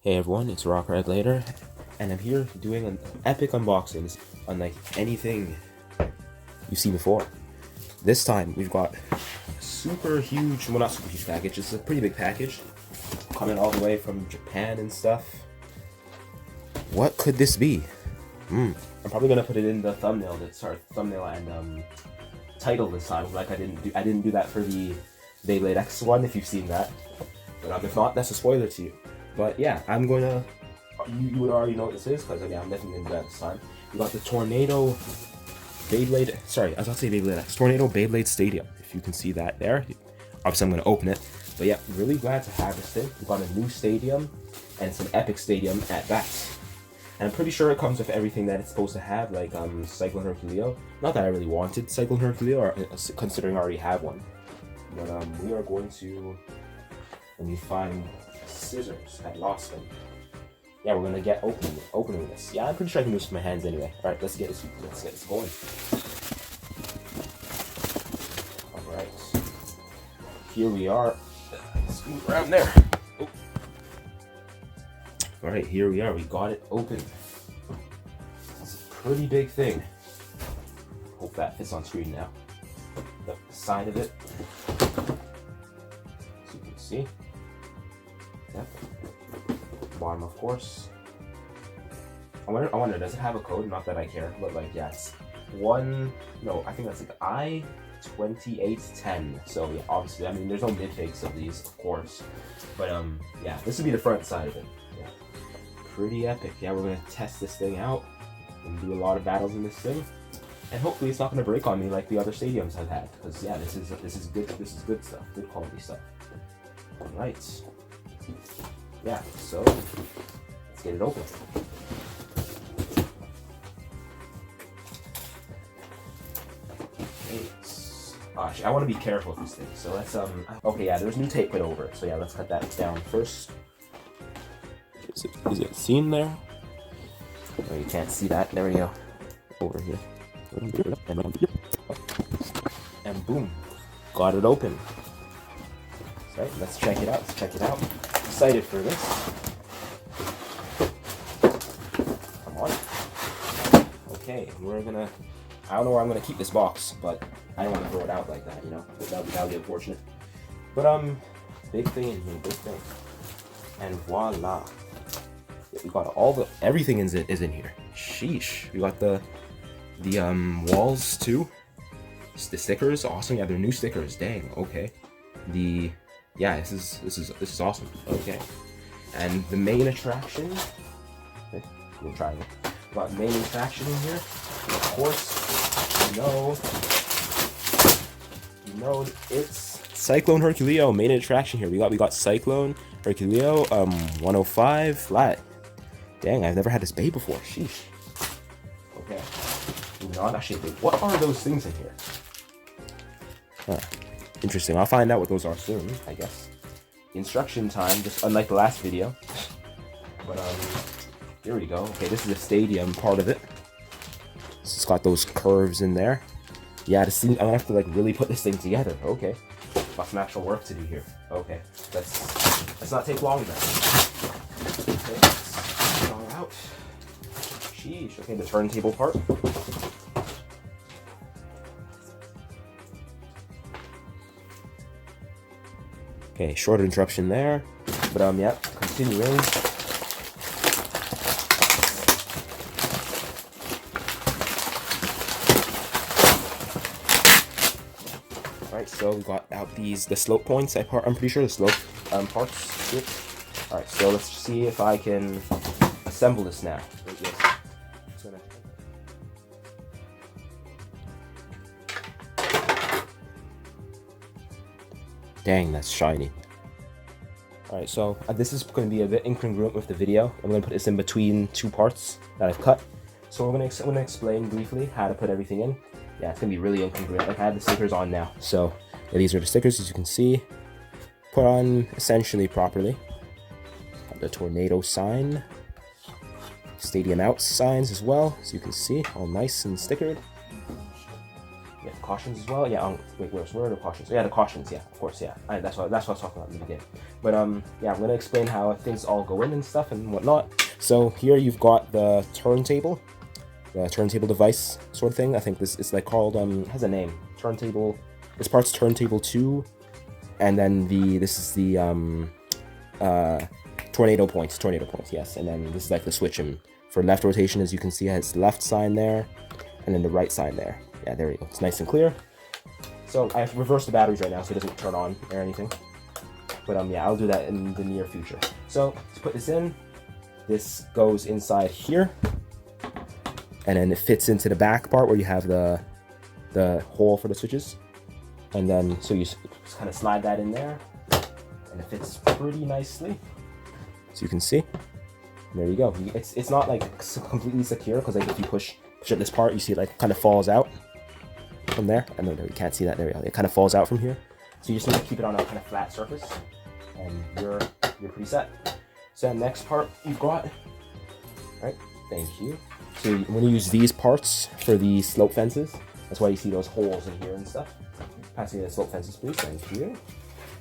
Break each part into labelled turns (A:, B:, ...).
A: Hey everyone, it's Rock Red Later, and I'm here doing an epic unboxing unlike anything you've seen before. This time we've got a super huge, well not super huge package, it's a pretty big package, coming all the way from Japan and stuff. What could this be? I'm probably gonna put it in the thumbnail thumbnail and title this time, like I didn't do that for the Beyblade X one, if you've seen that. But if not, that's a spoiler to you. But yeah, I'm gonna. You would already know what this is, because yeah, I'm definitely gonna do that this time. We got the Tornado Beyblade. Sorry, I was about to say Beyblade X. Tornado Beystadium. If you can see that there. Obviously, I'm gonna open it. But yeah, really glad to have this thing. We got a new stadium, and it's an epic stadium at that. And I'm pretty sure it comes with everything that it's supposed to have, like Cyclone Herculeo. Not that I really wanted Cyclone Herculeo, or considering I already have one. But we are going to. Let me find scissors. I lost them. Yeah, we're gonna get opening this. Yeah, I'm pretty sure I can do this with my hands anyway. All right, let's get this going. All right, here we are. Let's move around there. Oh. All right, here we are. We got it open. It's a pretty big thing. Hope that fits on screen now. The side of it, as you can see. Yep. Bottom, of course. I wonder, does it have a code? Not that I care, but like, yeah, it's I think that's like I-2810. So yeah, obviously, I mean, there's no mid-fakes of these, of course. But yeah, this would be the front side of it. Yeah. Pretty epic. Yeah, we're gonna test this thing out and do a lot of battles in this thing. And hopefully it's not gonna break on me like the other stadiums I've had. Because yeah, this is good stuff, good quality stuff. Alright. Yeah, so let's get it open. Gosh, I want to be careful with this thing. So let's okay, yeah, there's new tape put over it. So yeah, let's cut that down first. Is it seen there? Oh, you can't see that. There we go. Over here. And boom, got it open. So let's check it out. Excited for this. Come on. Okay, I don't know where I'm gonna keep this box, but I don't want to throw it out like that, you know. That would be unfortunate. But big thing in here, big thing. And voila. Yeah, we got everything is in here. Sheesh. We got the walls too. The stickers, awesome. Yeah, they're new stickers. Dang. Okay. Yeah, this is awesome. Okay, and the main attraction. Okay, we'll try it. We got main attraction in here. And of course, you know it's Cyclone Herculeo. Main attraction here. We got Cyclone Herculeo 105 flat. Dang, I've never had this bay before. Sheesh. Okay, moving on. Actually, what are those things in here? Huh. Interesting. I'll find out what those are soon, I guess. Instruction time, just unlike the last video. But here we go. Okay, this is the stadium part of it. It's got those curves in there. Yeah, I'm gonna have to like really put this thing together. Okay, got some actual work to do here. Okay, let's not take long then. Okay, let's get it all out. Sheesh. Okay, the turntable part. Okay, short interruption there, but yeah, continuing. Alright, so we got out the slope points. I'm pretty sure the slope parts. Yep. Alright, so let's see if I can assemble this now. Dang, that's shiny. Alright, so this is going to be a bit incongruent with the video. I'm going to put this in between two parts that I've cut. So I'm going to explain briefly how to put everything in. Yeah, it's going to be really incongruent. Like I have the stickers on now. So yeah, these are the stickers, as you can see. Put on essentially properly. Got the tornado sign. Stadium out signs as well, as you can see. All nice and stickered. Yeah, cautions as well. Yeah. Wait, where are the cautions? Yeah, the cautions. Yeah, of course. Yeah. That's what I was talking about in the beginning. But yeah, I'm gonna explain how things all go in and stuff and whatnot. So here you've got the turntable device sort of thing. I think this is like called it has a name. Turntable. This part's turntable 2, and then this is the tornado points. Yes, and then this is like the switch. And for left rotation, as you can see, it has the left sign there, and then the right sign there. Yeah, there you go. It's nice and clear. So I have to reverse the batteries right now so it doesn't turn on or anything. But yeah, I'll do that in the near future. So to put this in, this goes inside here, and then it fits into the back part where you have the hole for the switches. And then so you just kind of slide that in there, and it fits pretty nicely. So you can see. There you go. It's not like completely secure because like if you push at this part, you see it like kind of falls out from there. I know you can't see that. There we go. It kind of falls out from here. So you just need to keep it on a kind of flat surface, and you're pretty set. So next part you've got, right? Thank you. So I'm going to use these parts for the slope fences. That's why you see those holes in here and stuff. Pass me the slope fences, please. Thank you.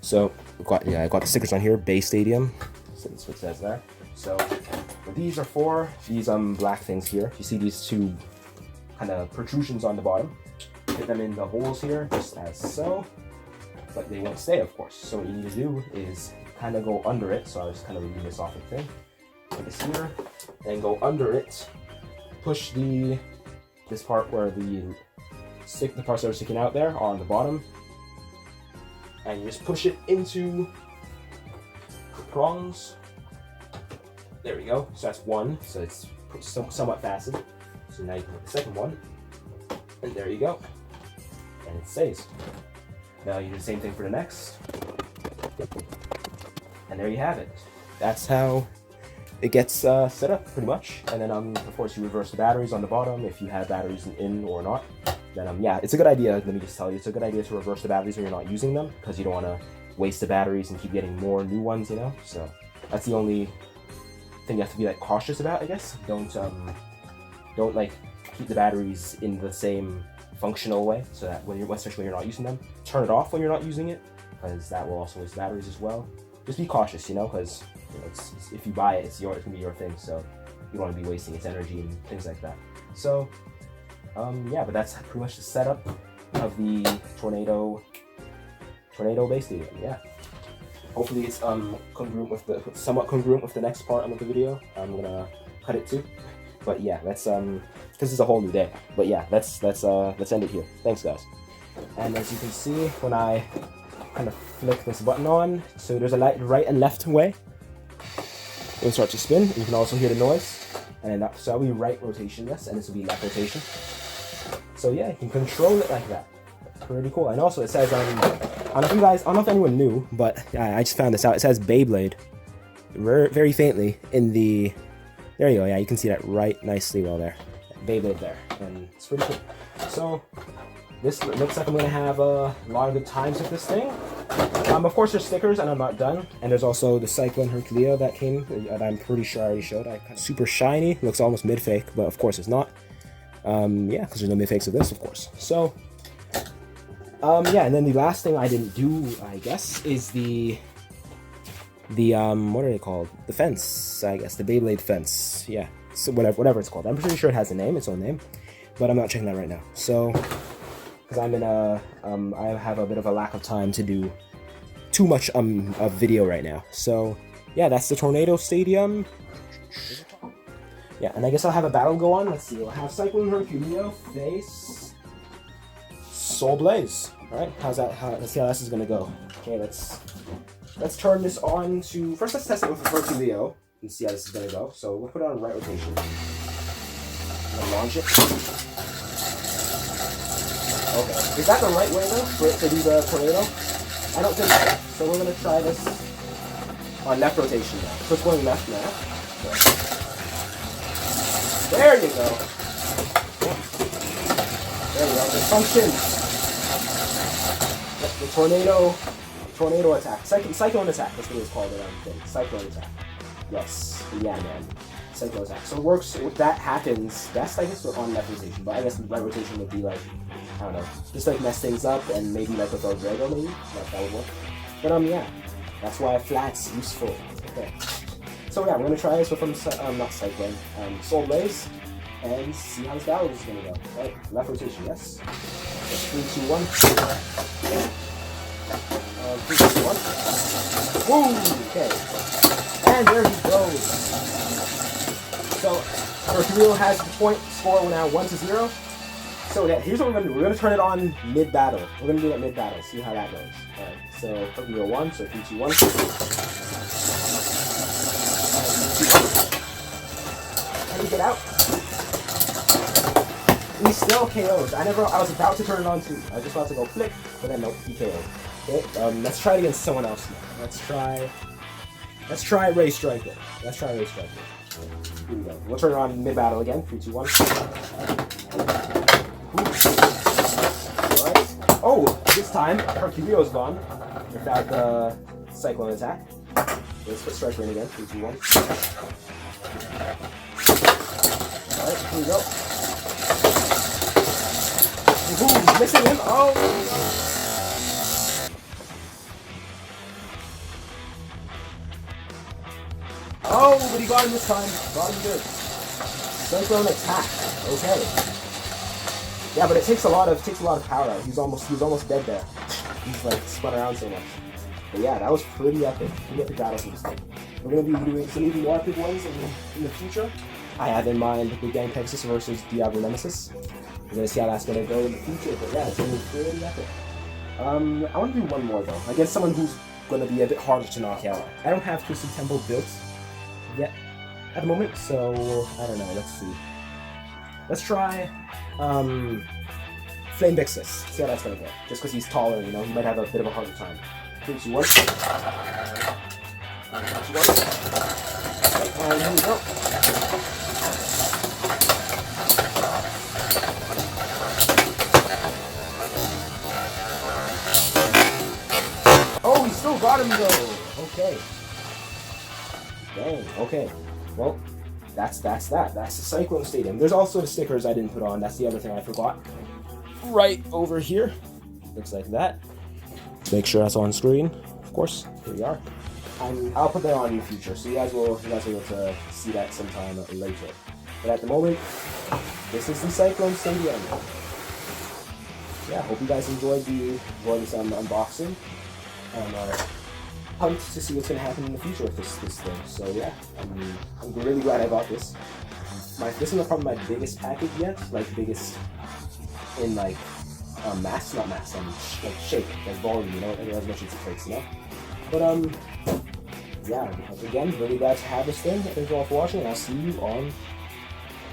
A: So I got the stickers on here. Beystadium. So that's what it says there. So what these are for, these black things here. You see these two kind of protrusions on the bottom. Put them in the holes here, just as so. But they won't stay, of course. So what you need to do is kind of go under it. So I was kind of removing this off the thing. Put this here, and go under it. Push this part where the parts that are sticking out there are on the bottom, and you just push it into the prongs. There we go. So that's one. So it's somewhat fastened. So now you can put the second one, and there you go. And it stays. Now you do the same thing for the next, and there you have it. That's how it gets set up pretty much. And then of course you reverse the batteries on the bottom if you have batteries in or not. Then yeah, it's a good idea. Let me just tell you, it's a good idea to reverse the batteries when you're not using them, because you don't want to waste the batteries and keep getting more new ones, you know. So that's the only thing you have to be like cautious about, I guess. Don't like keep the batteries in the same functional way, so that especially when you're not using them, turn it off when you're not using it, because that will also waste batteries as well. Just be cautious, you know, because if you buy it, it's gonna be your thing, so you don't want to be wasting its energy and things like that. So yeah, but that's pretty much the setup of the tornado Beystadium. Yeah, hopefully it's somewhat congruent with the next part of the video. I'm gonna cut it too, but yeah, that's this is a whole new day. But yeah, let's end it here. Thanks, guys. And as you can see, when I kind of flick this button on, so there's a right and left way. It'll start to spin. You can also hear the noise, and so that'll be right rotation, yes, and this will be left rotation. So yeah, you can control it like that. Pretty cool. And also it says, I don't know if anyone knew, but I just found this out. It says Beyblade very faintly in the, there you go. Yeah, you can see that right nicely well there. Beyblade there, and it's pretty cool. So this looks like I'm gonna have a lot of good times with this thing. Of course there's stickers, and I'm not done. And there's also the Cyclone Herculeo that came, that I'm pretty sure I already showed. Super shiny, looks almost mid-fake, but of course it's not. Yeah, because there's no mid-fakes of this, of course. So yeah, and then the last thing I didn't do, I guess, is the what are they called? The fence, I guess, the Beyblade fence. Yeah, so whatever it's called. I'm pretty sure it has a name, its own name, but I'm not checking that right now. So, because I'm in I have a bit of a lack of time to do too much of video right now. So yeah, that's the Tornado Stadium. Yeah, and I guess I'll have a battle go on. Let's see, we'll have Cyclone Herculeo face Soul Blaze. Alright, let's see how this is gonna go. Okay, let's turn this on to, first let's test it with the Herculeo and see how this is gonna go. So we'll put it on right rotation. I'm gonna launch it. Okay, is that the right way though, for it to do the tornado? I don't think so. So we're gonna try this on left rotation now. So it's going left now. Okay. There you go. There you go. It functions. The tornado attack. Cyclone attack. That's what it's called in thing. Cyclone attack. Yes. Yeah, man. Cyclone attack. So it works. That happens best, I guess, on left rotation. But I guess right rotation would be like, I don't know, just like mess things up, and maybe like with Rodrigo, maybe that would work. But yeah.
B: That's why flat's useful. Okay. So yeah, we're gonna try this with not cycling, soul blaze, and see how this battle is gonna go. Alright, left rotation, yes. 3, 2, 1. 3, 2, 1. Woo! Okay. And there he goes. So Hercule has the point score now 1-0. So yeah, here's what we're gonna do. We're gonna turn it on mid-battle. We're gonna do it mid-battle, see how that goes. Alright, so Hercule 1, so 3, 2, 1. And we get out. He still KOs. I was about to turn it on too. I was just about to go flick, but then nope, he KO'd. Okay, let's try it against someone else now. Let's try Ray Striker. Here we go. We'll turn it on mid-battle again. 3, 2, 1. Alright. Oh, this time Herculeo's gone without the Cyclone attack. Let's put Striker in again. 3, 2, 1. Alright, here we go. Ooh, missing him. Oh, oh, but he got him this time. Got him good. Cyclone attack. Okay. Yeah, but it takes a lot of power out. He's almost dead there. He's like spun around so much. But yeah, that was pretty epic. Pretty epic battle for this thing. We're gonna be doing some even more epic ones in the future. I have in mind Big Gang Pegasus versus Diablo Nemesis. We're gonna see how that's gonna go in the future, but yeah, it's gonna be pretty epic. I want to do one more though, against someone who's gonna be a bit harder to knock out. I don't have Twisted Temple built yet at the moment, so I don't know. Let's see. Let's try Flame Vixus. See how that's gonna go. Just because he's taller, you know, he might have a bit of a harder time. 3, 2, 1. And here we go. Oh, he still got him though. Okay. Dang. Okay. Well, that's that. That's the Cyclone Stadium. There's also the stickers I didn't put on. That's the other thing I forgot. Right over here. Looks like that. Make sure that's on screen. Of course. Here we are. I'll put that on in the future, so you guys will be able to see that sometime later. But at the moment, this is the Cyclone Stadium. Yeah, hope you guys enjoyed this unboxing, and pumped to see what's gonna happen in the future with this thing. So yeah, I'm really glad I got this. This is probably my biggest package yet, like biggest in like mass, not mass, like shape, like volume, you know, as much as it takes, you know. But yeah, again, really glad to have this thing. Thank you all for watching, and I'll see you on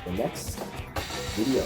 B: the next video.